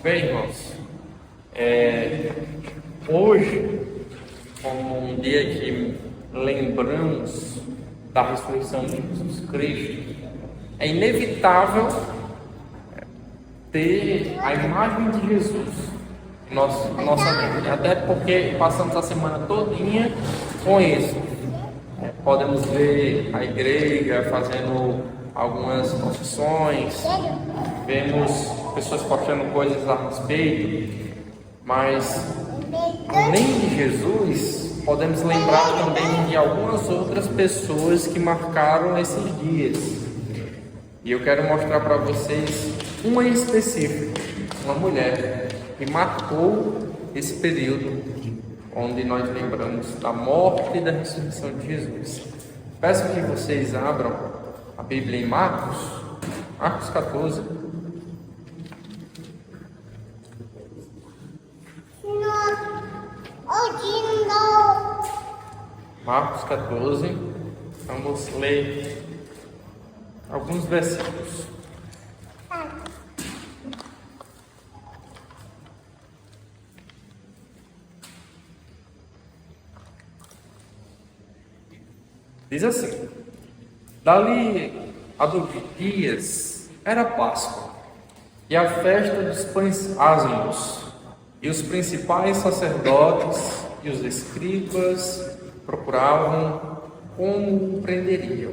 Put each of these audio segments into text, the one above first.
Bem, irmãos, hoje, como um dia que lembramos da ressurreição de Jesus Cristo, é inevitável ter a imagem de Jesus em nossa mente, até porque passamos a semana todinha com isso. Podemos ver a igreja fazendo algumas confissões, vemos pessoas postando coisas a respeito, mas além de Jesus, podemos lembrar também de algumas outras pessoas que marcaram esses dias. E eu quero mostrar para vocês uma em específico, uma mulher que marcou esse período onde nós lembramos da morte e da ressurreição de Jesus. Peço que vocês abram a Bíblia em Marcos 14. Marcos 14, vamos ler alguns versículos. Diz assim: dali a 2 dias era Páscoa e a festa dos pães ázimos, e os principais sacerdotes e os escribas procuravam como o prenderiam,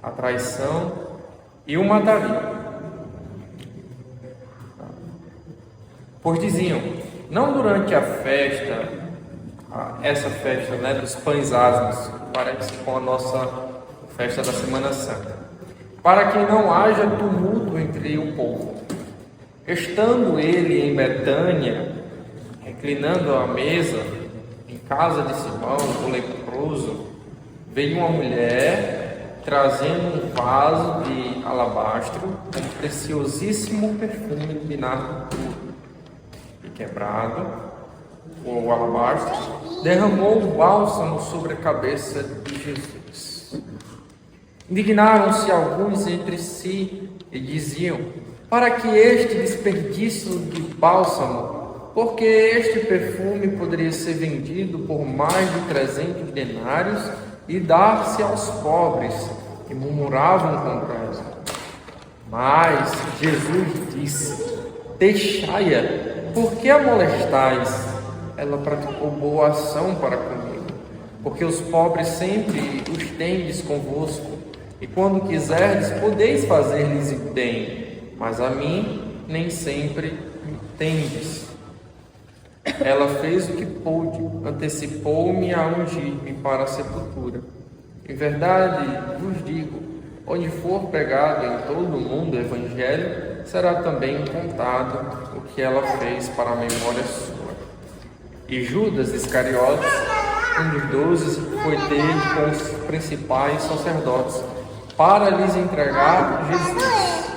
a traição, e o matariam. Pois diziam: não durante a festa, essa festa, dos pães ázimos, parece com a nossa festa da Semana Santa, para que não haja tumulto entre o povo. Estando ele em Betânia, reclinando à mesa, em casa de Simão, o leproso, veio uma mulher trazendo um vaso de alabastro com preciosíssimo perfume de nardo puro. E quebrado o alabastro, derramou o bálsamo sobre a cabeça de Jesus. Indignaram-se alguns entre si e diziam: para que este desperdício de bálsamo? Porque este perfume poderia ser vendido por mais de 300 denários e dar-se aos pobres. E murmuravam contra ela. Mas Jesus disse: deixai-a, por que a molestais? Ela praticou boa ação para comigo, porque os pobres sempre os tendes convosco, e quando quiserdes podeis fazer-lhes o bem, mas a mim nem sempre me tendes. Ela fez o que pôde, antecipou-me a ungir-me para a sepultura. Em verdade vos digo, onde for pregado em todo o mundo o evangelho, será também contado o que ela fez para a memória sua. E Judas Iscariotes, um dos 12, foi ter com os principais sacerdotes para lhes entregar Jesus.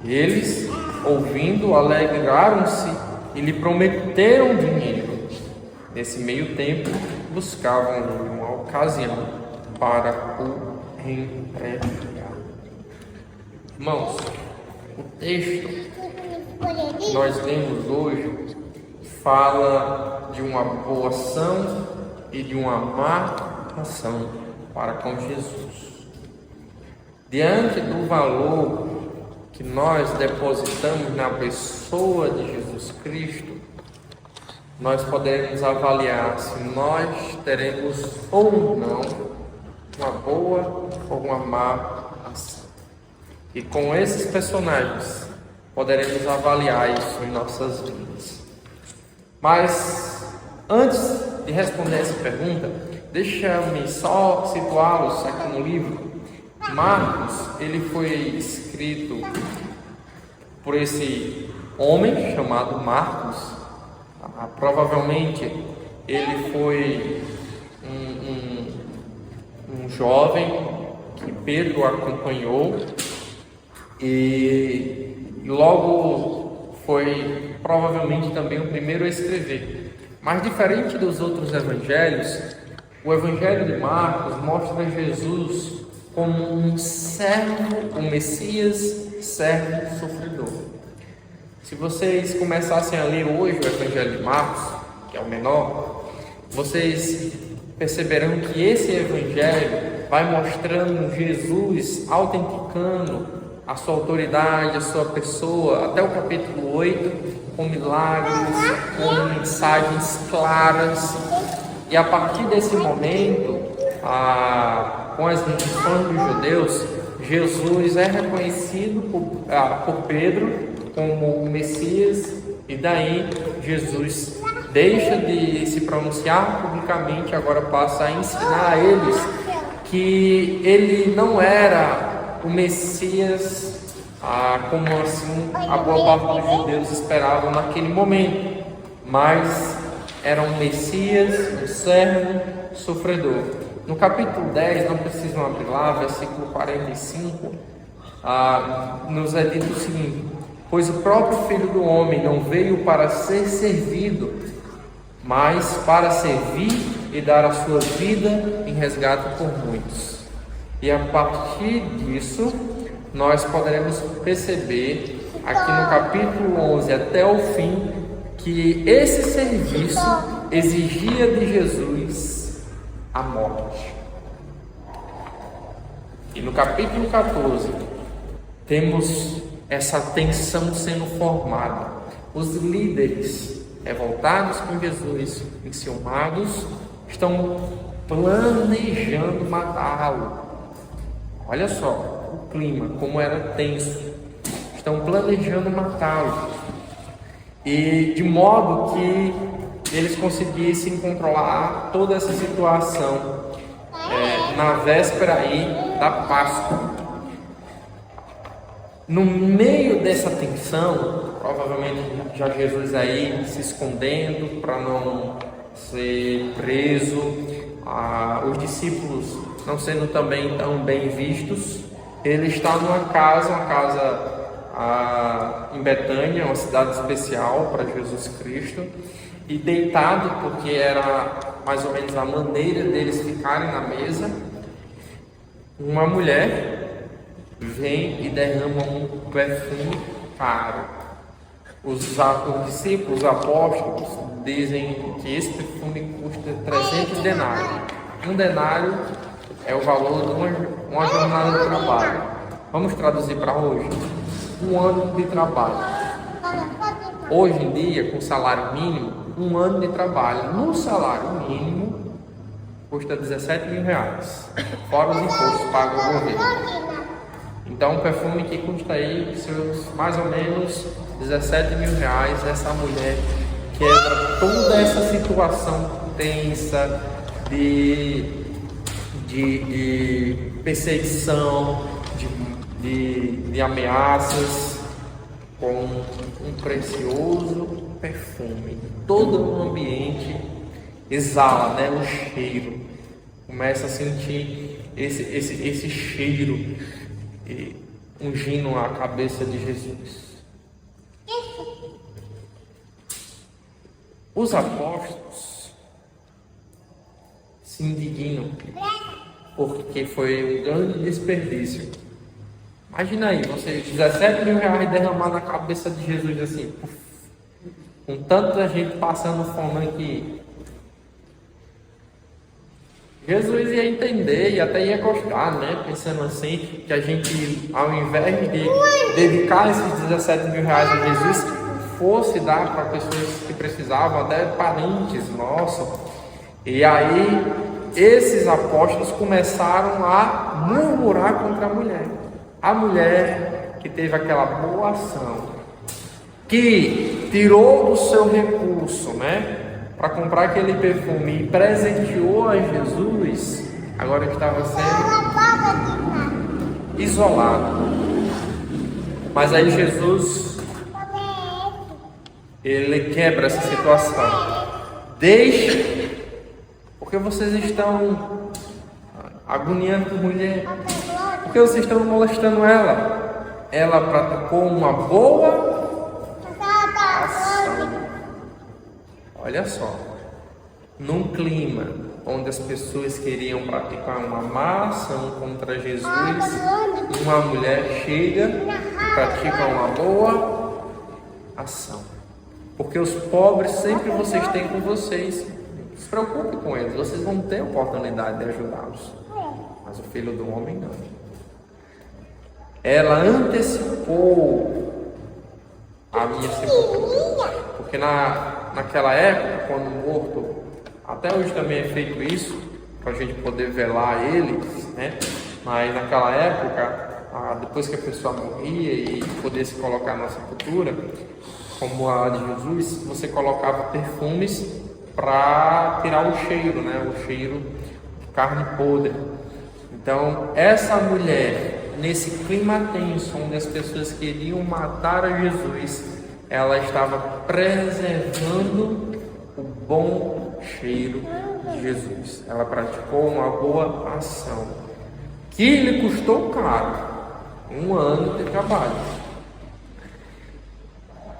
Eles, ouvindo, alegraram-se e lhe prometeram dinheiro. Nesse meio tempo, buscavam uma ocasião para o entregar. Irmãos, o texto que nós lemos hoje fala de uma boa ação e de uma má ação para com Jesus. Diante do valor que nós depositamos na pessoa de Jesus Cristo, nós podemos avaliar se nós teremos ou não uma boa ou uma má ação. E com esses personagens poderemos avaliar isso em nossas vidas. Mas antes de responder essa pergunta, deixa-me só situá-los aqui no livro. Marcos, ele foi escrito por esse homem chamado Marcos. Provavelmente ele foi um jovem que Pedro acompanhou e logo foi provavelmente também o primeiro a escrever. Mas diferente dos outros evangelhos, O Evangelho de Marcos mostra Jesus como um servo, um Messias, servo sofredor. Se vocês começassem a ler hoje o Evangelho de Marcos, que é o menor, vocês perceberão que esse Evangelho vai mostrando Jesus autenticando a sua autoridade, a sua pessoa, até o capítulo 8, com milagres, com mensagens claras. E a partir desse momento, com as rendições dos judeus, Jesus é reconhecido por Pedro como o Messias, e daí Jesus deixa de se pronunciar publicamente, agora passa a ensinar a eles que ele não era o Messias, como assim a boa parte dos judeus esperavam naquele momento, mas era um Messias, um servo sofredor. No capítulo 10, não precisam abrir lá, versículo 45, nos é dito o seguinte: pois o próprio Filho do Homem não veio para ser servido, mas para servir e dar a sua vida em resgate por muitos. E a partir disso, nós poderemos perceber aqui no capítulo 11 até o fim que esse serviço exigia de Jesus a morte. E no capítulo 14 temos essa tensão sendo formada. Os líderes revoltados com Jesus, enciumados, estão planejando matá-lo. Olha só o clima, como era tenso. Estão planejando matá-lo. E de modo que eles conseguissem controlar toda essa situação na véspera aí da Páscoa. No meio dessa tensão, provavelmente já Jesus aí se escondendo para não ser preso, os discípulos não sendo também tão bem vistos, ele está numa casa em Betânia, uma cidade especial para Jesus Cristo, e deitado, porque era mais ou menos a maneira deles ficarem na mesa, uma mulher vem e derrama um perfume caro. Os discípulos, os apóstolos, dizem que esse perfume custa 300 denários. Um denário é o valor de uma jornada de trabalho. Vamos traduzir para hoje: um ano de trabalho. Hoje em dia, com salário mínimo, um ano de trabalho no salário mínimo custa 17 mil reais, fora os impostos pagos ao governo. Então, um perfume que custa aí seus mais ou menos 17 mil reais, essa mulher quebra toda essa situação tensa de perseguição, de ameaças, com um precioso perfume. Todo o ambiente exala, né, o cheiro. Começa a sentir esse cheiro ungindo a cabeça de Jesus. Os apóstolos se indignam porque foi um grande desperdício. Imagina aí, você 17 mil reais derramar na cabeça de Jesus assim, com tanta gente passando fome aqui. Jesus ia entender e até ia gostar, né? Pensando assim, que a gente, ao invés de dedicar esses 17 mil reais a Jesus, fosse dar para pessoas que precisavam, até parentes nossos. E aí, esses apóstolos começaram a murmurar contra a mulher. A mulher que teve aquela boa ação, que tirou do seu recurso, né, para comprar aquele perfume e presenteou a Jesus, agora estava sendo isolado. Mas aí Jesus, ele quebra essa situação. Deixe, porque vocês estão agoniando a mulher, porque vocês estão molestando ela. Ela praticou uma boa ação. Olha só, num clima onde as pessoas queriam praticar uma má ação contra Jesus, uma mulher chega e pratica uma boa ação. Porque os pobres sempre vocês têm com vocês. Não se preocupe com eles, vocês vão ter a oportunidade de ajudá-los. Mas o Filho do Homem não. Ela antecipou a minha sepultura. Porque naquela época, quando o morto, até hoje também é feito isso, para a gente poder velar ele, né? Mas naquela época, depois que a pessoa morria e poder se colocar na sepultura, como a de Jesus, você colocava perfumes para tirar o cheiro, né? O cheiro de carne podre. Então, essa mulher, nesse clima tenso, onde as pessoas queriam matar a Jesus, ela estava preservando o bom cheiro de Jesus. Ela praticou uma boa ação, que lhe custou caro, 1 ano de trabalho.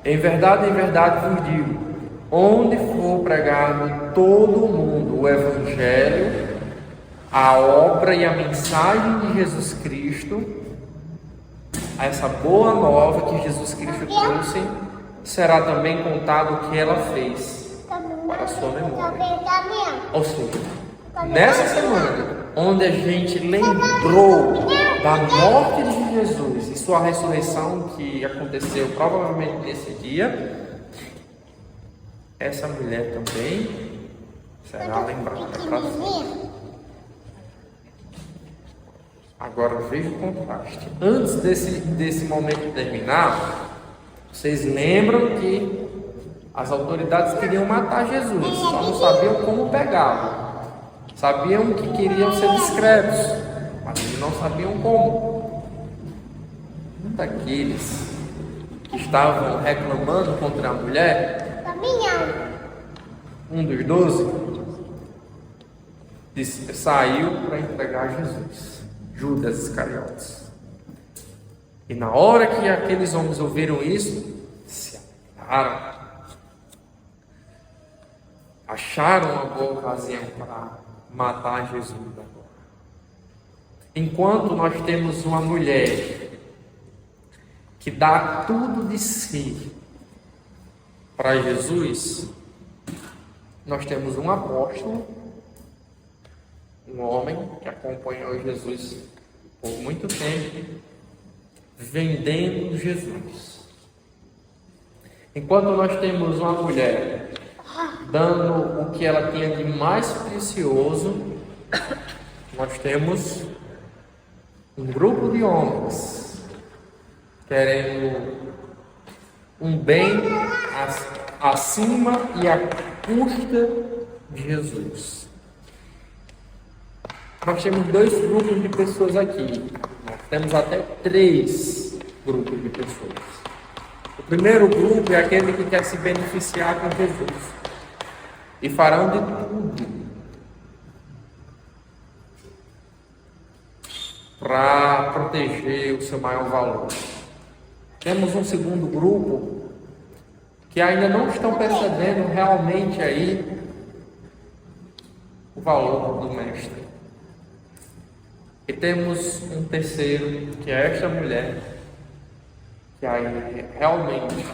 Em verdade vos digo, onde for pregado em todo o mundo o Evangelho, a obra e a mensagem de Jesus Cristo, essa boa nova que Jesus Cristo trouxe, será também contado o que ela fez para a sua memória. Ou seja, nessa semana, onde a gente lembrou da morte de Jesus e sua ressurreição, que aconteceu provavelmente nesse dia, essa mulher também será lembrada para sempre. Agora veja o contraste. Antes desse momento terminar, vocês lembram que as autoridades queriam matar Jesus, só não sabiam como pegá-lo. Sabiam que queriam ser discretos, mas eles não sabiam como. Um daqueles que estavam reclamando contra a mulher, um dos 12, saiu para entregar Jesus, Judas Iscariotes. E na hora que aqueles homens ouviram isso, se alegraram, acharam uma boa ocasião para matar Jesus agora. Enquanto nós temos uma mulher que dá tudo de si para Jesus, nós temos um apóstolo, um homem que acompanhou Jesus por muito tempo, vendendo Jesus. Enquanto nós temos uma mulher dando o que ela tinha de mais precioso, nós temos um grupo de homens querendo um bem acima e à custa de Jesus. Nós temos 2 grupos de pessoas aqui. Nós temos até 3 grupos de pessoas. O primeiro grupo é aquele que quer se beneficiar com Jesus e farão de tudo para proteger o seu maior valor. Temos um segundo grupo que ainda não estão percebendo realmente aí o valor do mestre. E temos um terceiro, que é esta mulher, que aí realmente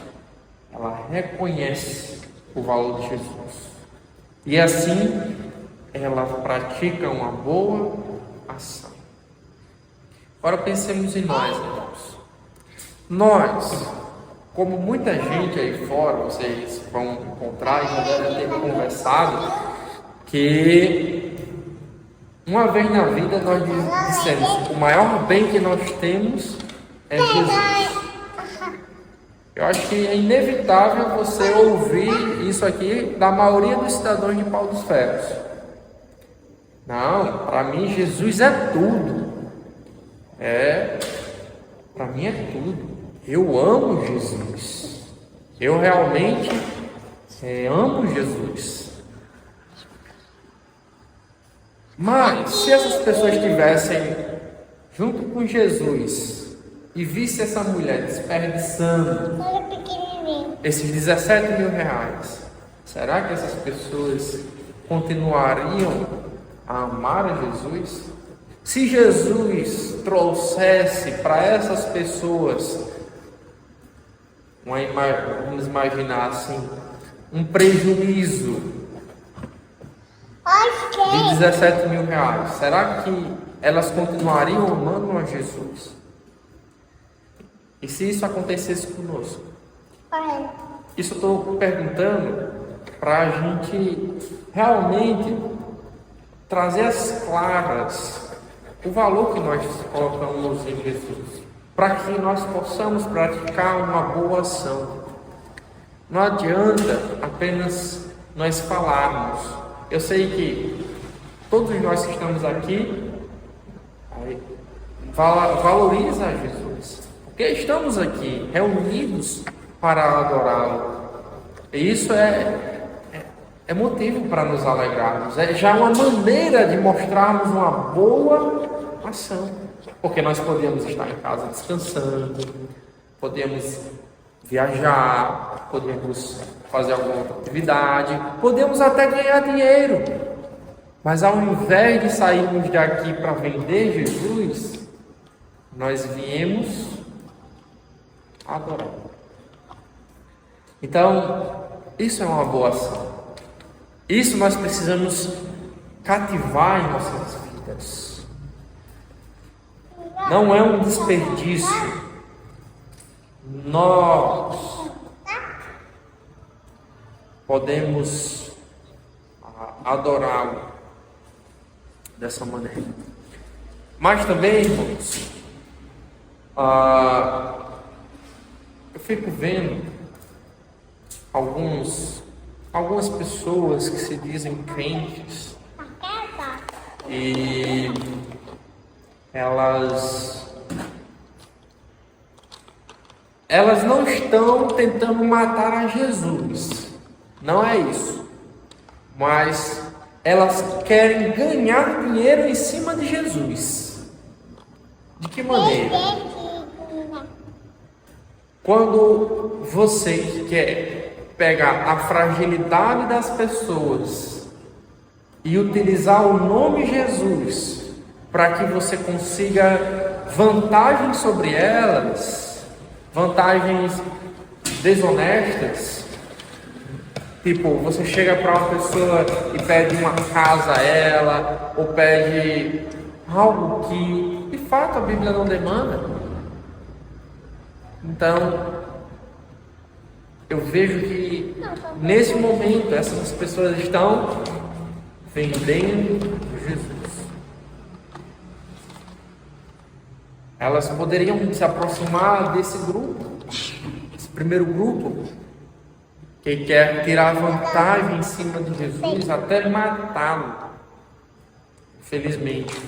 ela reconhece o valor de Jesus. E assim ela pratica uma boa ação. Agora pensemos em nós, irmãos. Nós, como muita gente aí fora, vocês vão encontrar e já devem ter conversado, que uma vez na vida nós dissemos: o maior bem que nós temos é Jesus. Eu acho que é inevitável você ouvir isso aqui da maioria dos cidadãos de Pau dos Ferros. Não, para mim Jesus é tudo. Para mim é tudo. Eu amo Jesus. Eu realmente amo Jesus. Mas se essas pessoas estivessem junto com Jesus e visse essa mulher desperdiçando esses 17 mil reais, será que essas pessoas continuariam a amar a Jesus? Se Jesus trouxesse para essas pessoas, vamos imaginar assim, um prejuízo de 17 mil reais, será que elas continuariam amando a Jesus? E se isso acontecesse conosco? Isso eu estou perguntando para a gente realmente trazer às claras o valor que nós colocamos em Jesus, para que nós possamos praticar uma boa ação. Não adianta apenas nós falarmos. Eu sei que todos nós que estamos aqui valoriza a Jesus, porque estamos aqui reunidos para adorá-lo. E isso é motivo para nos alegrarmos. É já uma maneira de mostrarmos uma boa ação. Porque nós podemos estar em casa descansando, podemos viajar, podemos fazer alguma outra atividade, podemos até ganhar dinheiro. Mas ao invés de sairmos daqui para vender Jesus, nós viemos adorar. Então, isso é uma boa ação. Isso nós precisamos cativar em nossas vidas. Não é um desperdício. Nós podemos adorá-lo dessa maneira. Mas também, irmãos, eu fico vendo algumas pessoas que se dizem crentes e elas não estão tentando matar a Jesus, não é isso, mas elas querem ganhar dinheiro em cima de Jesus. De que maneira? Quando você quer pegar a fragilidade das pessoas e utilizar o nome Jesus para que você consiga vantagens sobre elas, vantagens desonestas, tipo, você chega para uma pessoa e pede uma casa a ela, ou pede algo que de fato a Bíblia não demanda. Então, eu vejo que nesse momento essas pessoas estão vendendo Jesus. Elas poderiam se aproximar desse grupo, esse primeiro grupo, que quer tirar vantagem em cima de Jesus, até matá-lo, infelizmente.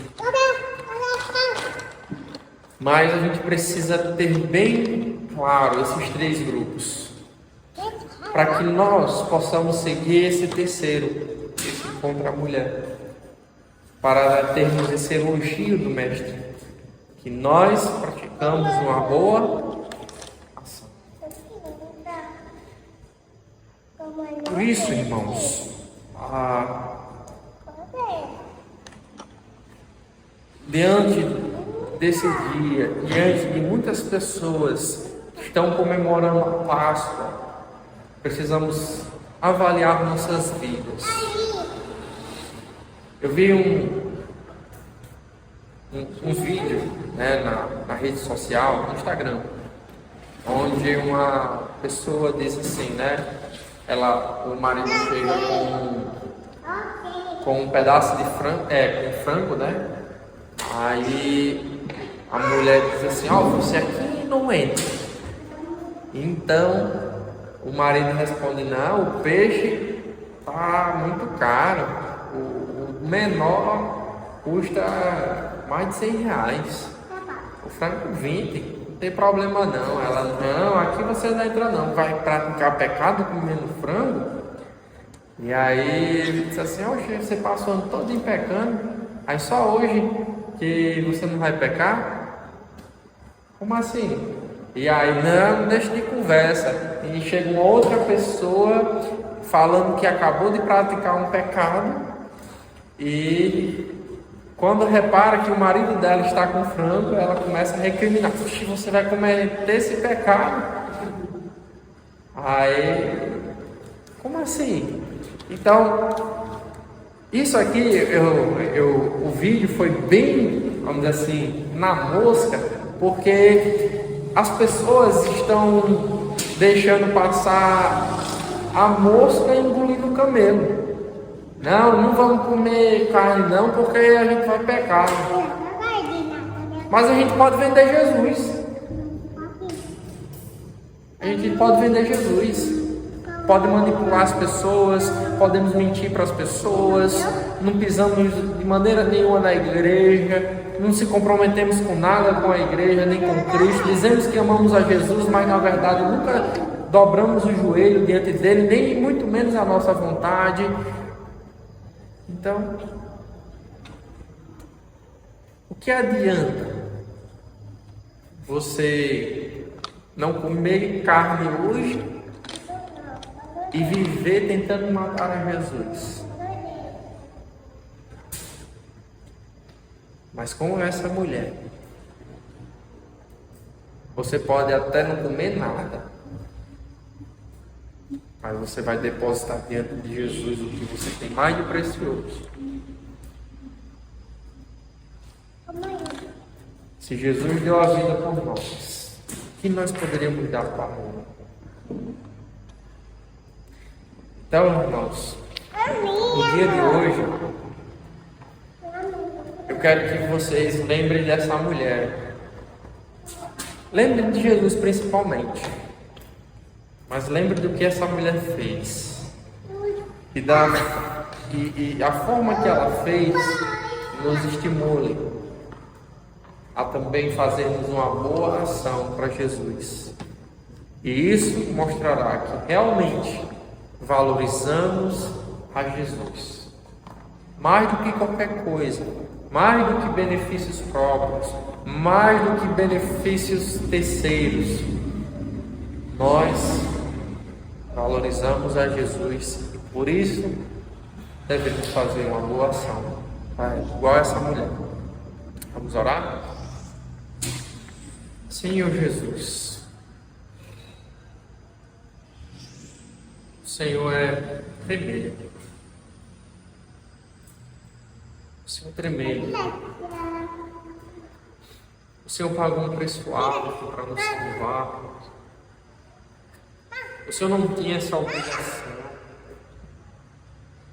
Mas a gente precisa ter bem claro esses três grupos, para que nós possamos seguir esse terceiro, esse contra a mulher, para termos esse elogio do Mestre, que nós praticamos uma boa ação. Por isso, irmãos, diante desse dia, diante de muitas pessoas que estão comemorando a Páscoa, precisamos avaliar nossas vidas. Eu vi um vídeo, né, na rede social, no Instagram, onde uma pessoa diz assim, né? O marido chega com um pedaço de frango, né? Aí a mulher diz assim, você aqui não entra. Então o marido responde, não, o peixe tá muito caro, o menor custa mais de 100 reais, o frango 20, não tem problema não. Ela, não, aqui você não entra não, vai praticar pecado comendo frango? E aí ele disse assim, você passou o ano todo em pecando, aí só hoje que você não vai pecar? Como assim? E aí, não deixa de conversa. E chega uma outra pessoa falando que acabou de praticar um pecado. E quando repara que o marido dela está com frango, ela começa a recriminar. Puxa, você vai cometer esse pecado? Aí, como assim? Então, isso aqui, o vídeo foi bem, vamos dizer assim, na mosca, porque as pessoas estão deixando passar a mosca e engolindo o camelo. Não vamos comer carne não, porque a gente vai pecar. Mas a gente pode vender Jesus. A gente pode vender Jesus. Pode manipular as pessoas, podemos mentir para as pessoas, não pisamos de maneira nenhuma na igreja, não se comprometemos com nada com a igreja, nem com Cristo. Dizemos que amamos a Jesus, mas na verdade nunca dobramos o joelho diante dele, nem muito menos a nossa vontade. Então, o que adianta você não comer carne hoje e viver tentando matar a Jesus? Mas como essa mulher, você pode até não comer nada, mas você vai depositar diante de Jesus o que você tem mais de precioso. Se Jesus deu a vida por nós, o que nós poderíamos dar para ele? Então, irmãos, no dia de hoje, eu quero que vocês lembrem dessa mulher. Lembrem de Jesus principalmente. Mas lembre do que essa mulher fez. E a forma que ela fez nos estimule a também fazermos uma boa ação para Jesus. E isso mostrará que realmente valorizamos a Jesus. Mais do que qualquer coisa, mais do que benefícios próprios, mais do que benefícios terceiros, nós valorizamos a Jesus e por isso devemos fazer uma boa ação, igual essa mulher. Vamos orar? Senhor Jesus, o Senhor é tremendo. O Senhor é tremendo. O Senhor pagou um preço alto para nos salvar. O Senhor não tinha essa obrigação,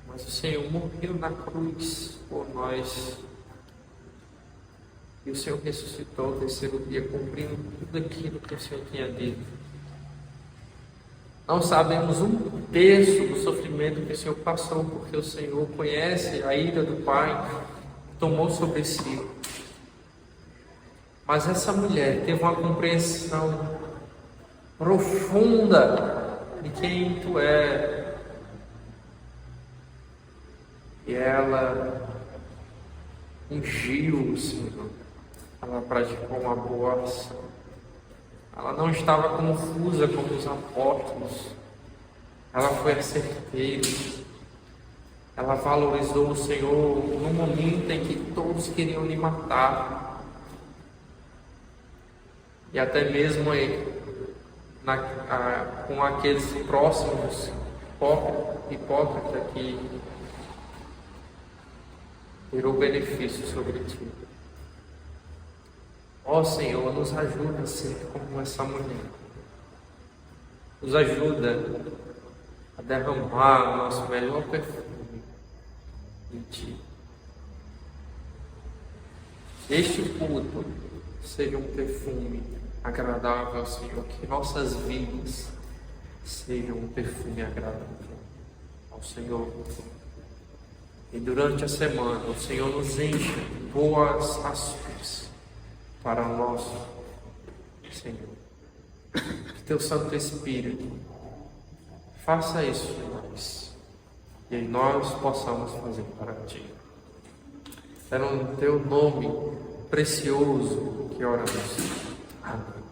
mas o Senhor morreu na cruz por nós. E o Senhor ressuscitou no terceiro dia, cumprindo tudo aquilo que o Senhor tinha dito. Não sabemos um terço do sofrimento que o Senhor passou, porque o Senhor conhece a ira do Pai que tomou sobre si. Mas essa mulher teve uma compreensão profunda de quem tu é. E ela ungiu o Senhor. Ela praticou uma boa ação. Ela não estava confusa como os apóstolos. Ela foi certeira. Ela valorizou o Senhor no momento em que todos queriam lhe matar. E até mesmo com aqueles próximos hipócritas que tirou benefício sobre ti. Ó Senhor, nos ajuda a ser como essa mulher. Nos ajuda a derramar o nosso melhor perfume em ti. Este culto seja um perfume agradável ao Senhor, que nossas vidas sejam um perfume agradável ao Senhor. E durante a semana o Senhor nos enche de boas ações para o nosso Senhor. Que teu Santo Espírito faça isso em nós e em nós possamos fazer para ti. É no teu nome precioso que oramos. Amém.